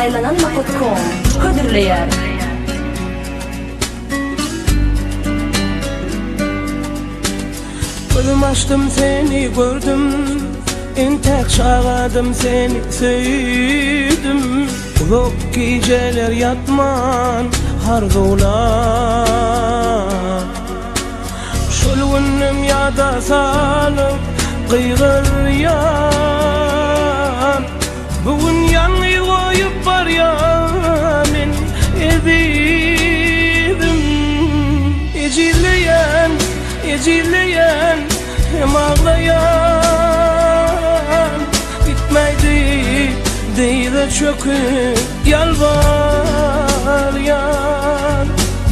Saylananma.com Ködürleyer. Gözüm açtım seni gördüm, en tek çağladım seni sevdim. Uzak geceler yatman hardolar. Şol günüm yada salıp kıygır yan. Bugün yanı koyup var ya men ezidim. Ecileyen, ecileyen hem ağlayan. Bitmeydi değil de çöküp yalvaryan.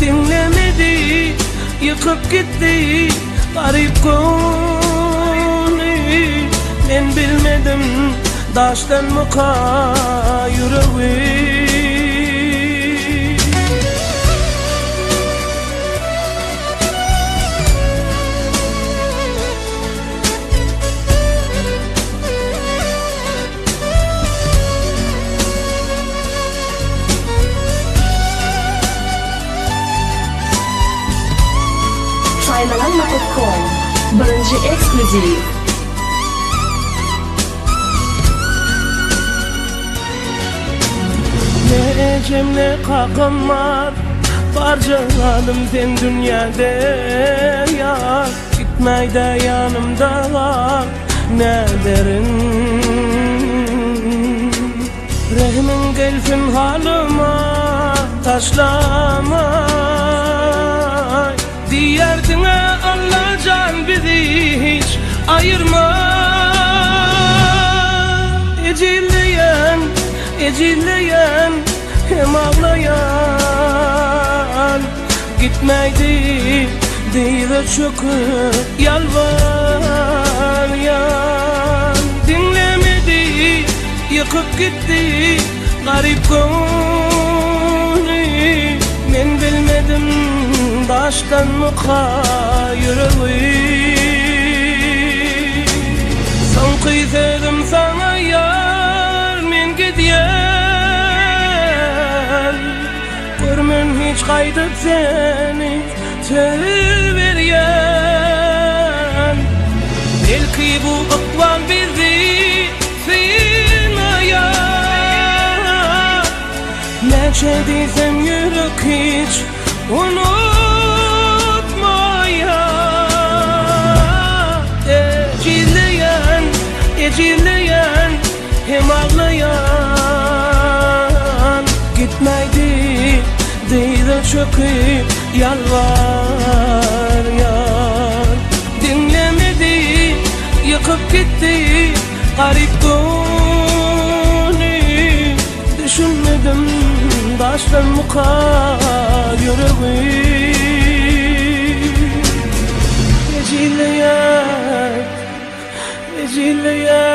Dinlemedi, yıkıp gitti garip gönlü. Ben bilmedim daştan mı yüreği. Saylananma.com Birinci ekskluziv. Ne ecem ne kakım var, parçaladım sen dünyada ya. Gitmeyde yanımda var ne derin. Rehmin gelsin halıma taşlamay. Diyerdine Allah can bizi hiç ayırma. Ecileyen, ecileyen hem ağlayan. Gitmeydi değil de çöküp yalvaryan. Dinlemedi, yıkıp gitti garip gönlü. Men bilmedim daştan mı yüreği. Son kıysedim sana yar men gidiyen. Görmün hiç kaydıp seni severyen. Belki bu ıkbal bizi sınayar. Neçe desem yürek hiç unutmaya. Ecileyen, ecileyen hem ağlayan. Gitmeydi değil de çöküp yalvaryan. Dinlemedi, yıkıp gitti garip gönlü. Düşünmedim daştan mı yüreği. Ecileyen, ecileyen